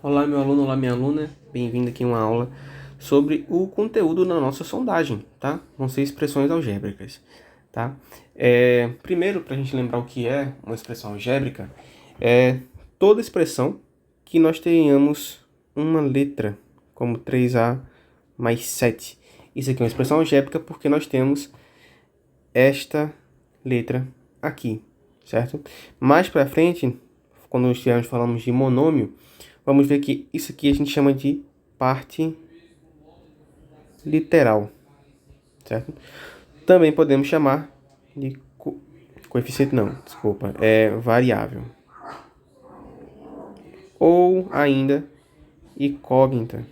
Olá, meu aluno, olá, minha aluna. Bem-vindo aqui a uma aula sobre o conteúdo da nossa sondagem, tá? Vão ser expressões algébricas, tá? Primeiro, para a gente lembrar o que é uma expressão algébrica, é toda expressão que nós tenhamos uma letra, como 3A mais 7. Isso aqui é uma expressão algébrica porque nós temos esta letra aqui, certo? Mais para frente, quando estivermos falando de monômio, vamos ver que isso aqui a gente chama de parte literal, certo? Também podemos chamar de coeficiente, não, desculpa, é variável. Ou ainda incógnita,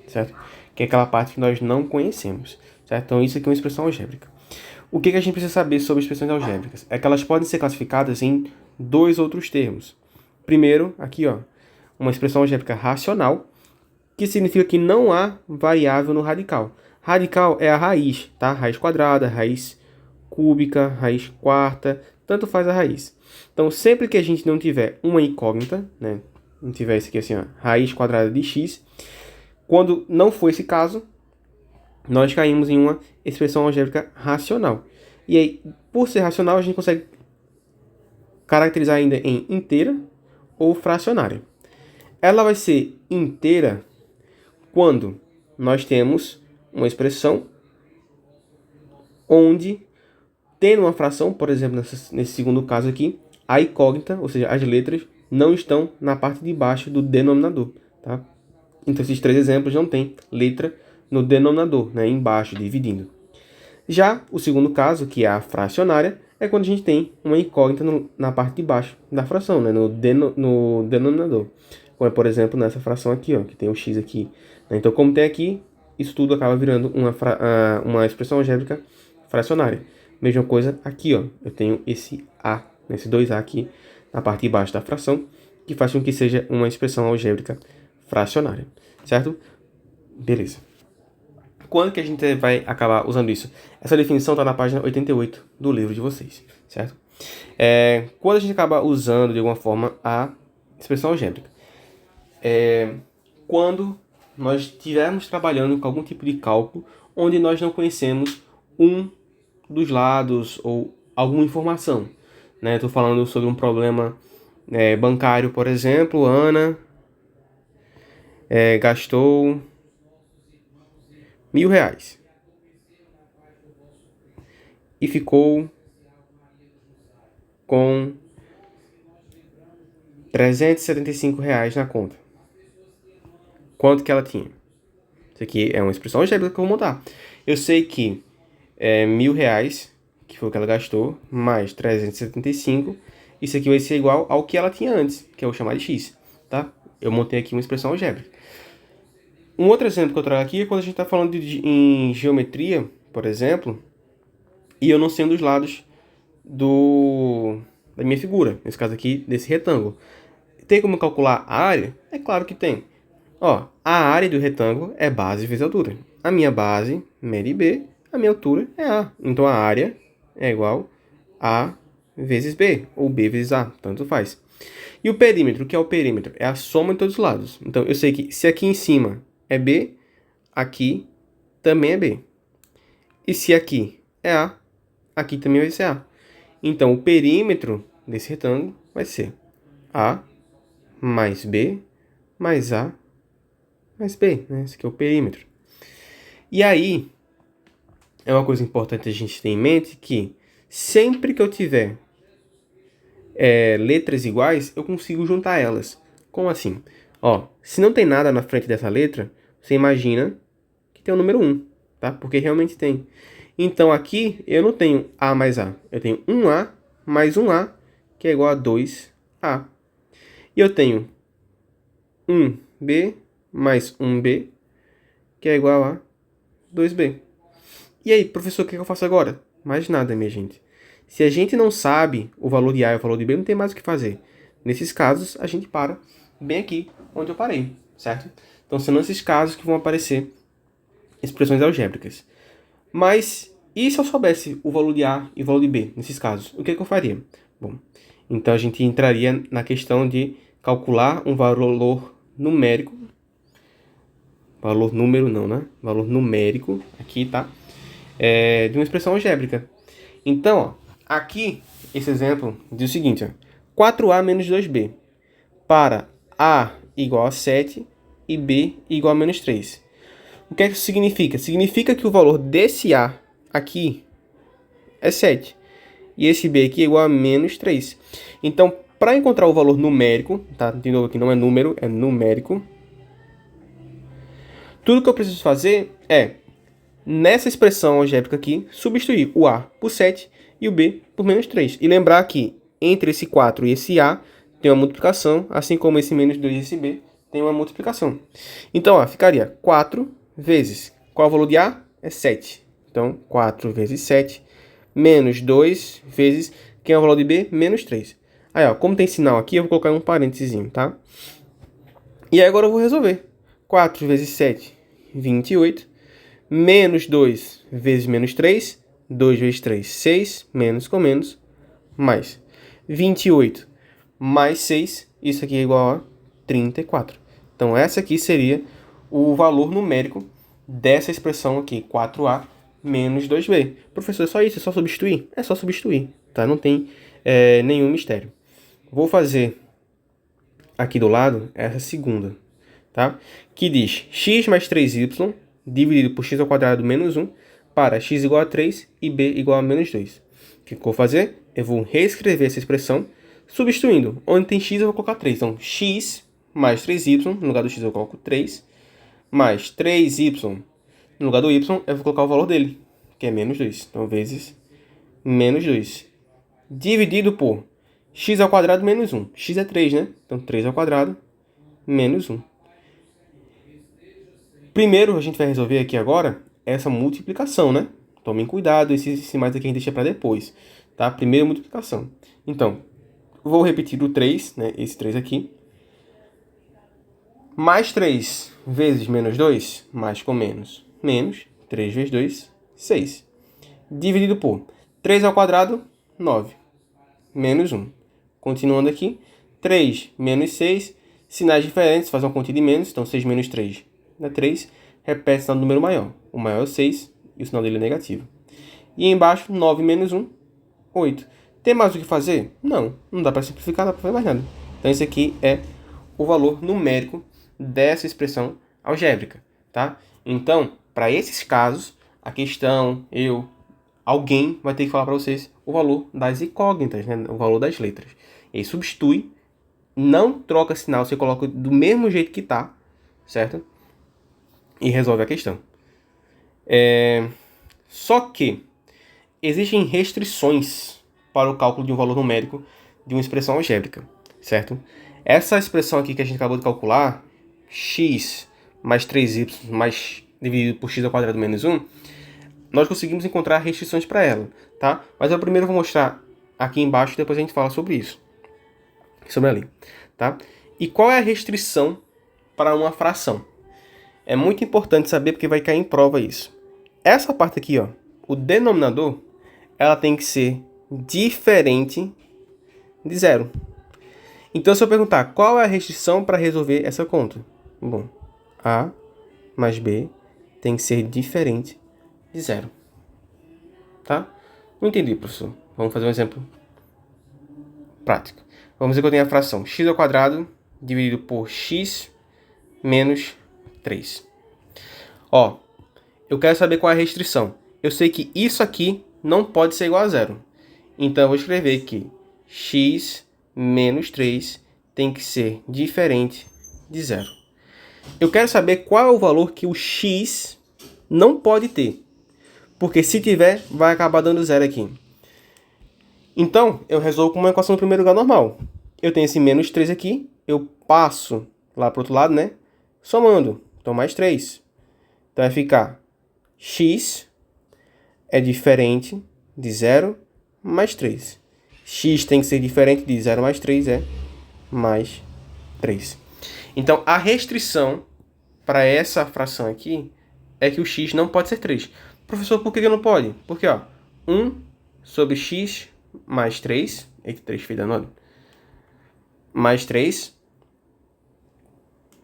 certo? Que é aquela parte que nós não conhecemos, certo? Então isso aqui é uma expressão algébrica. O que a gente precisa saber sobre expressões algébricas? É que elas podem ser classificadas em dois outros termos. Primeiro, aqui, ó, uma expressão algébrica racional, que significa que não há variável no radical. Radical é a raiz, tá? Raiz quadrada, raiz cúbica, raiz quarta, tanto faz a raiz. Então, sempre que a gente não tiver uma incógnita, né? Não tiver isso aqui assim, ó, raiz quadrada de x, quando não for esse caso, nós caímos em uma expressão algébrica racional. E aí, por ser racional, a gente consegue caracterizar ainda em inteira ou fracionária. Ela vai ser inteira quando nós temos uma expressão onde, tendo uma fração, por exemplo, nesse segundo caso aqui, a incógnita, ou seja, as letras, não estão na parte de baixo do denominador, tá? Então, esses três exemplos não tem letra no denominador, né, embaixo, dividindo. Já o segundo caso, que é a fracionária, é quando a gente tem uma incógnita na parte de baixo da fração, né, no denominador. Como é, por exemplo, nessa fração aqui, ó, que tem o x aqui. Então, como tem aqui, isso tudo acaba virando uma expressão algébrica fracionária. Mesma coisa aqui, ó, eu tenho esse a, esse 2a aqui na parte de baixo da fração, que faz com que seja uma expressão algébrica fracionária, certo? Beleza. Quando que a gente vai acabar usando isso? Essa definição está na página 88 do livro de vocês, certo? Quando a gente acaba usando, de alguma forma, a expressão algébrica. Quando nós estivermos trabalhando com algum tipo de cálculo onde nós não conhecemos um dos lados ou alguma informação. Estou falando sobre um problema bancário, por exemplo. Ana gastou R$ 1.000 e ficou com R$ 375 na conta. Quanto que ela tinha? Isso aqui é uma expressão algébrica que eu vou montar. Eu sei que R$ 1.000, que foi o que ela gastou, mais 375, isso aqui vai ser igual ao que ela tinha antes, que eu vou chamar de x, tá? Eu montei aqui uma expressão algébrica. Um outro exemplo que eu trago aqui é quando a gente está falando em geometria, por exemplo, e eu não sei um dos lados da minha figura, nesse caso aqui, desse retângulo. Tem como calcular a área? É claro que tem. Ó, a área do retângulo é base vezes altura. A minha base mede B, a minha altura é A. Então a área é igual a vezes B, ou B vezes A, tanto faz. E o perímetro, o que é o perímetro? É a soma de todos os lados. Então eu sei que se aqui em cima é B, aqui também é B. E se aqui é A, aqui também vai ser A. Então o perímetro desse retângulo vai ser A mais B mais A mais B, né? Esse aqui é o perímetro. E aí, é uma coisa importante a gente ter em mente que sempre que eu tiver letras iguais, eu consigo juntar elas. Como assim? Ó, se não tem nada na frente dessa letra, você imagina que tem o número 1, tá? Porque realmente tem. Então aqui eu não tenho A mais A. Eu tenho 1A mais 1A, que é igual a 2A. E eu tenho 1B mais 1B, que é igual a 2B. E aí, professor, o que eu faço agora? Mais nada, minha gente. Se a gente não sabe o valor de A e o valor de B, não tem mais o que fazer. Nesses casos, a gente para bem aqui onde eu parei, certo? Então, são nesses casos que vão aparecer expressões algébricas. Mas, e se eu soubesse o valor de A e o valor de B, nesses casos? O que eu faria? Bom, então a gente entraria na questão de calcular um valor numérico, valor número não, né? Valor numérico, aqui, tá? De uma expressão algébrica. Então, ó, aqui, esse exemplo diz o seguinte, ó, 4a menos 2b, para a igual a 7 e b igual a menos 3. O que é que isso significa? Significa que o valor desse a aqui é 7. E esse b aqui é igual a menos 3. Então, para encontrar o valor numérico, tá? De novo aqui, não é número, é numérico. Tudo que eu preciso fazer é, nessa expressão algébrica aqui, substituir o a por 7 e o b por menos 3. E lembrar que entre esse 4 e esse a tem uma multiplicação, assim como esse menos 2 e esse b tem uma multiplicação. Então, ó, ficaria 4 vezes, qual é o valor de a? É 7. Então, 4 vezes 7, menos 2 vezes, quem é o valor de b? Menos 3. Aí, ó, como tem sinal aqui, eu vou colocar um parênteses, tá? E aí agora eu vou resolver. 4 vezes 7, 28. Menos 2 vezes menos 3. 2 vezes 3, 6. Menos com menos, mais. 28 mais 6. Isso aqui é igual a 34. Então, essa aqui seria o valor numérico dessa expressão aqui, 4a menos 2b. Professor, é só isso? É só substituir? É só substituir, tá? Não tem nenhum mistério. Vou fazer aqui do lado essa segunda, tá? Que diz x mais 3y dividido por x ao quadrado menos 1 para x igual a 3 e b igual a menos 2. O que eu vou fazer? Eu vou reescrever essa expressão substituindo. Onde tem x eu vou colocar 3. Então, x mais 3y, no lugar do x eu coloco 3, mais 3y, no lugar do y eu vou colocar o valor dele, que é menos 2. Então, vezes menos 2. Dividido por x ao quadrado menos 1. X é 3, né? Então, 3 ao quadrado menos 1. Primeiro, a gente vai resolver aqui agora essa multiplicação, né? Tomem cuidado, esse mais aqui a gente deixa para depois, tá? Primeiro, multiplicação. Então, vou repetir o 3, né? Esse 3 aqui. Mais 3 vezes menos 2, mais com menos. Menos 3 vezes 2, 6. Dividido por 3 ao quadrado, 9. Menos 1. Continuando aqui, 3 menos 6, sinais diferentes, faz uma continha de menos, então 6 menos 3 dá 3, repete o sinal do número maior. O maior é o 6 e o sinal dele é negativo. E embaixo, 9 menos 1, 8. Tem mais o que fazer? Não, não dá para simplificar, não dá para fazer mais nada. Então esse aqui é o valor numérico dessa expressão algébrica, tá? Então, para esses casos, a questão, alguém vai ter que falar para vocês o valor das incógnitas, né? O valor das letras. E substitui, não troca sinal, você coloca do mesmo jeito que tá, certo? E resolve a questão. Só que existem restrições para o cálculo de um valor numérico de uma expressão algébrica, certo? Essa expressão aqui que a gente acabou de calcular, x mais 3y mais dividido por x ao quadrado menos 1, nós conseguimos encontrar restrições para ela, tá? Mas eu primeiro vou mostrar aqui embaixo e depois a gente fala sobre isso. Sobre ali, tá? E qual é a restrição para uma fração? É muito importante saber porque vai cair em prova isso. Essa parte aqui, ó, o denominador, ela tem que ser diferente de zero. Então, se eu perguntar qual é a restrição para resolver essa conta? Bom, a mais b tem que ser diferente de zero. Tá? Não entendi, professor. Vamos fazer um exemplo prático. Vamos dizer que eu tenho a fração x ao quadrado dividido por x menos 3. Ó, eu quero saber qual é a restrição. Eu sei que isso aqui não pode ser igual a zero. Então, eu vou escrever que x menos 3 tem que ser diferente de zero. Eu quero saber qual é o valor que o x não pode ter. Porque se tiver, vai acabar dando zero aqui. Então, eu resolvo com uma equação no primeiro lugar normal. Eu tenho esse menos 3 aqui, eu passo lá para o outro lado, né? Somando. Então, mais 3. Então, vai ficar x é diferente de 0 mais 3. X tem que ser diferente de 0 mais 3, é mais 3. Então, a restrição para essa fração aqui é que o x não pode ser 3. Professor, por que não pode? Porque, ó, 1 sobre x mais 3, eita, 3 feio danado, mais 3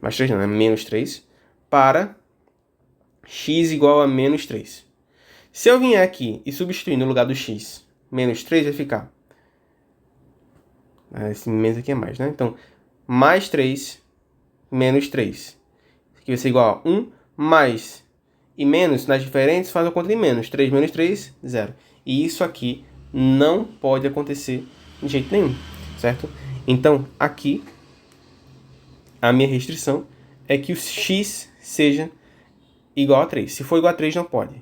mais 3 não, é menos 3, para x igual a menos 3. Se eu vier aqui e substituir no lugar do x menos 3, vai ficar... Esse menos aqui é mais, né? Então, mais 3 menos 3. Isso aqui vai ser igual a 1 mais... E menos, nas diferentes, faz a conta de menos. 3 menos 3, 0. E isso aqui não pode acontecer de jeito nenhum, certo? Então, aqui, a minha restrição é que o x seja igual a 3. Se for igual a 3, não pode.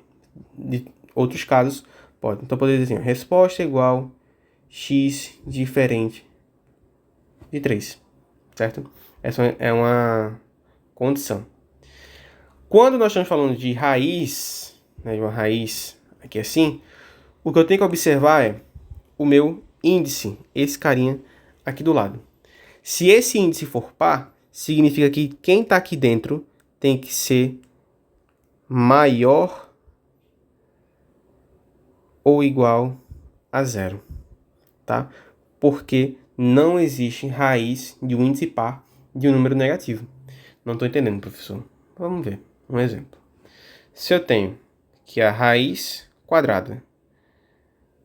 De outros casos, pode. Então, eu poderia dizer assim, resposta igual x diferente de 3, certo? Essa é uma condição. Quando nós estamos falando de raiz, né, de uma raiz aqui assim, o que eu tenho que observar é o meu índice, esse carinha aqui do lado. Se esse índice for par, significa que quem está aqui dentro tem que ser maior ou igual a 0, tá? Porque não existe raiz de um índice par de um número negativo. Não estou entendendo, professor. Vamos ver um exemplo. Se eu tenho que a raiz quadrada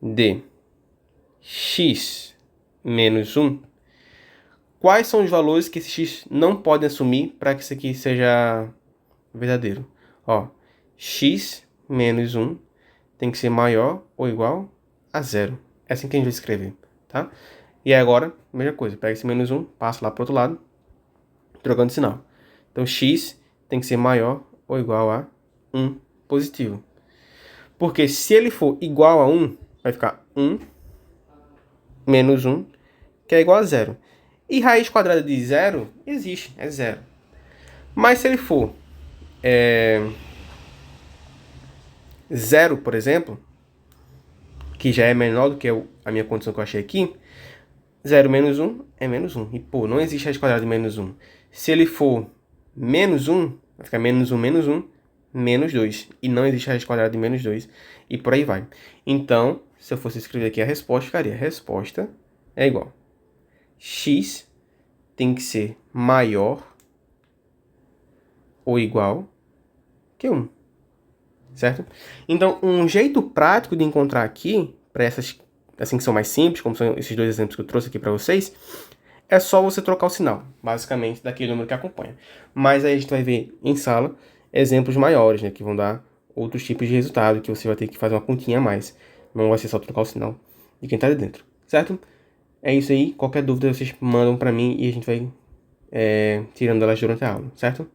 de x menos 1, quais são os valores que esse x não pode assumir para que isso aqui seja verdadeiro? Ó, x menos 1 tem que ser maior ou igual a 0. É assim que a gente vai escrever, tá? E agora, mesma coisa, pega esse menos 1, passa lá para o outro lado, trocando de sinal. Então, x tem que ser maior ou igual a 1 positivo. Porque se ele for igual a 1, vai ficar 1 menos 1, que é igual a 0. E raiz quadrada de 0 existe, é 0. Mas se ele for 0, por exemplo, que já é menor do que a minha condição que eu achei aqui, 0 menos 1 é menos 1. E, pô, não existe raiz quadrada de menos 1. Se ele for menos 1, vai ficar menos 1, menos 2. E não existe raiz quadrada de menos 2. E por aí vai. Então, se eu fosse escrever aqui a resposta, ficaria: resposta é igual. X tem que ser maior ou igual que 1. Certo? Então, um jeito prático de encontrar aqui, para essas assim que são mais simples, como são esses dois exemplos que eu trouxe aqui para vocês, é só você trocar o sinal, basicamente, daquele número que acompanha. Mas aí a gente vai ver em sala exemplos maiores, né, que vão dar outros tipos de resultado, que você vai ter que fazer uma continha a mais. Não vai ser só trocar o sinal de quem está ali dentro, certo? É isso aí. Qualquer dúvida vocês mandam para mim e a gente vai tirando elas durante a aula, certo?